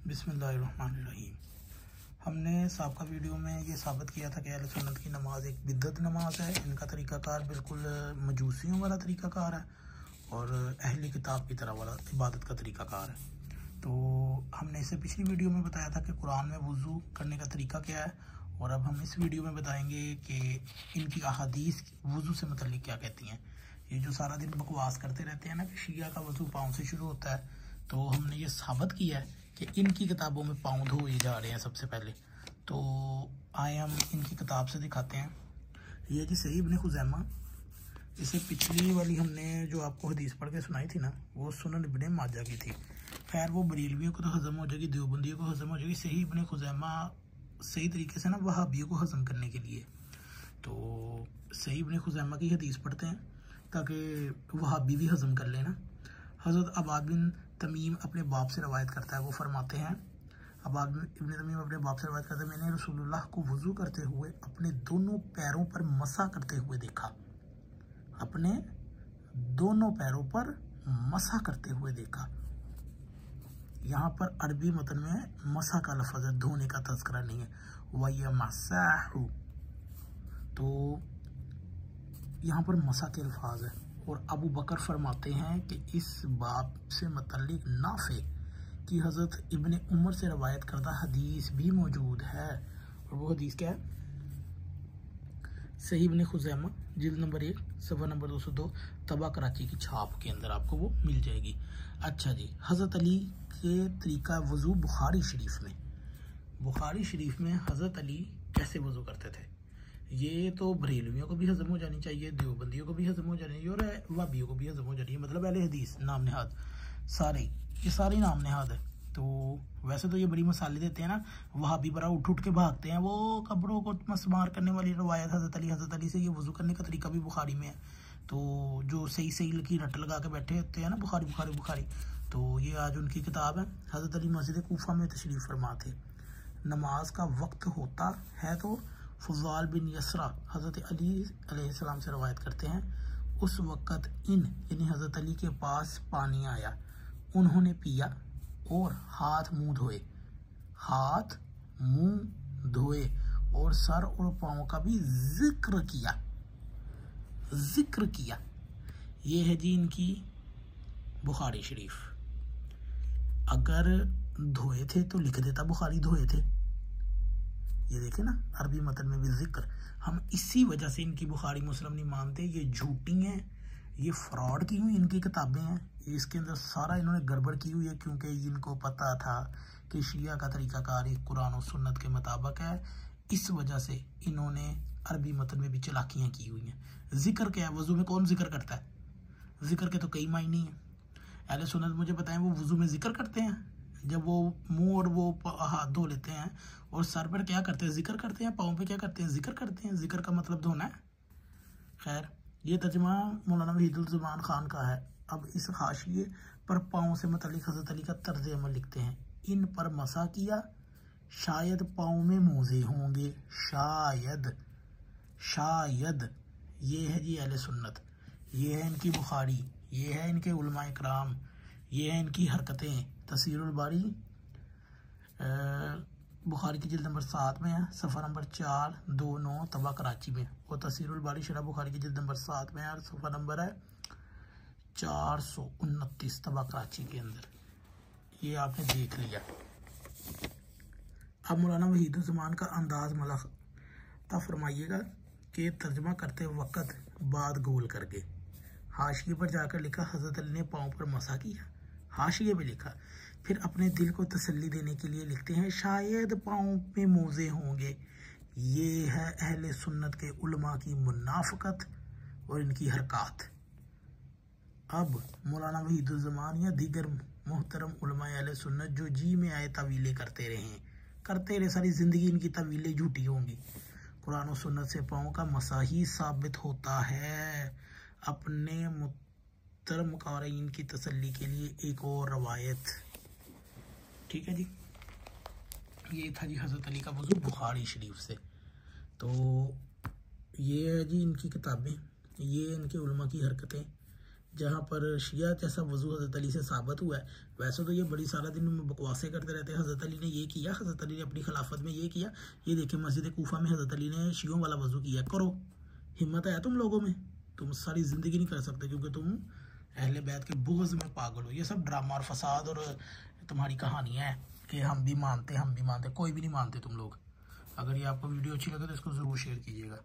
बिस्मिल्लाहिर्रहमानिर्रहीम। हमने साबका वीडियो में ये साबित किया था कि अहले सुन्नत की नमाज एक बिद्दत नमाज है। इनका तरीक़ाकार बिल्कुल मजूसियों वाला तरीक़ाकार है और अहली किताब की तरह वाला इबादत का तरीक़ाकार है। तो हमने इससे पिछली वीडियो में बताया था कि कुरान में वज़ू करने का तरीका क्या है, और अब हम इस वीडियो में बताएंगे कि इनकी अहादीस वज़ू से मुतल्लिक़ क्या कहती हैं। ये जो सारा दिन बकवास करते रहते हैं ना कि शिया का वज़ू पाँव से शुरू होता है, तो हमने ये साबित किया है कि इनकी किताबों में पाँव धोए जा रहे हैं सबसे पहले। तो आए हम इनकी किताब से दिखाते हैं। ये जी सही इब्न खुज़ैमा, इसे पिछली वाली हमने जो आपको हदीस पढ़ के सुनाई थी ना, वो सुनन इब्न माजा की थी। खैर वो बरेलवियों को तो हज़म हो जाएगी, देवबंदियों को हज़म हो जाएगी। सही इब्न खुज़ैमा सही तरीके से ना वहाबियों को हज़म करने के लिए। तो सही इब्न खुज़ैमा की हदीस पढ़ते हैं ताकि वहाबी भी हज़म कर लेना। हज़रत अबाद बिन तमीम अपने बाप से रवायत करता है, वो फरमाते हैं, अबाद इब्न तमीम अपने बाप से रवायत करते हैं, मैंने रसूलुल्लाह को वज़ू करते हुए अपने दोनों पैरों पर मसा करते हुए देखा। अपने दोनों पैरों पर मसा करते हुए देखा। यहाँ पर अरबी मतन में मसा का लफ्ज़ है, धोने का तज़किरा नहीं है। वयमसाहु, तो यहाँ पर मसा के अल्फाज है। और अबू बकर फरमाते हैं कि इस बाब से मुतल्लिक नाफे की हज़रत इब्न उमर से रवायत करदा हदीस भी मौजूद है। और वो हदीस क्या है? सही इब्न खुज़ैमा जिल्द नंबर 1 सफ़ा नंबर 202 तबा कराची की छाप के अंदर आपको वो मिल जाएगी। अच्छा जी, हज़रत अली के तरीका वज़ू बुखारी शरीफ में हज़रत अली कैसे वज़ू करते थे, ये तो बरेलवियों को भी हज़म हो जानी चाहिए, देवबंदियों को भी हज़म हो जानी चाहिए और वहाबियों को भी हज़म हो जानी चाहिए। मतलब अहले हदीस नाम नहाद ये सारे नाम नहाद है। तो वैसे तो ये बड़ी मसाले देते हैं ना, वहाबी बड़ा उठ के भागते हैं। वो कब्रों को मसमार करने वाली रवायत हज़रत अली से ये वज़ू करने का तरीका भी बुखारी में है। तो जो सही की रट लगा के बैठे होते हैं ना, बुखारी, तो ये आज उनकी किताब है। हज़रत अली मस्जिद कूफा में तशरीफ़ फरमा थे। नमाज का वक्त होता है तो फुज़ाल बिन यसरा हज़रत अली अलैहिस्सलाम से रवायत करते हैं, उस वक़्त यानी हज़रत अली के पास पानी आया, उन्होंने पिया और हाथ मुंह धोए और सर और पाँव का भी जिक्र किया। ये है जी इनकी बुखारी शरीफ। अगर धोए थे तो लिख देता बुखारी धोए थे। ये देखे ना, अरबी मतन में भी जिक्र। हम इसी वजह से इनकी बुखारी मुस्लिम नहीं मानते। ये झूठी हैं, ये फ्रॉड की हुई इनकी किताबें हैं। इसके अंदर सारा इन्होंने गड़बड़ की हुई है, क्योंकि इनको पता था कि शिया का तरीक़ाकार कुरान और सुन्नत के मुताबिक है। इस वजह से इन्होंने अरबी मतन में भी चलाकियाँ की हुई हैं। जिक्र क्या है? वज़ू में कौन जिक्र करता है? जिक्र के तो कई मायने हैं। अहले सुन्नत मुझे बताएं, वो वज़ू में जिक्र करते हैं जब वो मुंह और वो हाथ धो लेते हैं, और सर पर क्या करते हैं? जिक्र करते हैं। पाँव पे क्या करते हैं? जिक्र करते हैं। जिक्र का मतलब धोना है। खैर, ये तर्जुमा मौलाना वहीदुल खान का है। अब इस हाशिए पर पाँव से मुतल्लिक़ हज़रत अली का तर्ज अमल लिखते हैं, इन पर मसा किया, शायद पाँव में मोज़े होंगे, शायद। ये है जी अहले सुन्नत, ये है इनकी बुखारी, ये है इनके उलमाए कराम, ये है इनकी हरकतें। तफसीरुल बारी बुखारी की जिल्द नंबर 7 में है, सफ़ा नंबर 429 तबा कराची में। और तफसीरुल बारी शरह बुखारी की जिल्द नंबर 7 में है, सफ़ा नंबर है 429 तबा कराची के अंदर। ये आपने देख लिया। अब मौलाना वहीदुज़्ज़मान का अंदाज मलाता फरमाइएगा कि तर्जमा करते वक्त बात गोल करके हाशिए पर जाकर लिखा, हज़रत अली ने पाँव पर मसा किया। हाशिए पे लिखा, फिर अपने दिल को तसल्ली देने के लिए लिखते हैं, शायद पाँव में मोज़े होंगे। ये है अहले सुन्नत के उलमा की मुनाफ़कत और इनकी हरकत। अब मौलाना वहीदुज़्ज़मान या दीगर मोहतरम उलमा अहले सुन्नत जो जी में आए तवीलें करते रहे, सारी ज़िंदगी इनकी तवीलें झूठी होंगी। कुरान और सुन्नत से पाँव का मसा ही साबित होता है। अपने मुहतरम क़ारीन की तसल्ली के लिए एक और रवायत, ठीक है जी। ये था जी हज़रत अली का वज़ू बुखारी शरीफ से। तो ये है जी इनकी किताबें, ये इनके उलमा की हरकतें, जहाँ पर शिया जैसा वजू हज़रत अली से साबित हुआ है। वैसे तो ये बड़ी सारा दिन में बकवासें करते रहते हैं, हज़रत अली ने ये किया, हज़रत अली ने अपनी खिलाफत में ये किया। ये देखिए मस्जिद कूफा में हज़रत अली ने शियों वाला वजू किया। करो, हिम्मत है तुम लोगों में, तुम सारी ज़िंदगी नहीं कर सकते क्योंकि तुम अहले बैत के बुग़्ज़ में पागल हो। ये सब ड्रामा और फसाद और तुम्हारी कहानियाँ हैं कि हम भी मानते, कोई भी नहीं मानते तुम लोग। अगर ये आपको वीडियो अच्छी लगे तो इसको ज़रूर शेयर कीजिएगा।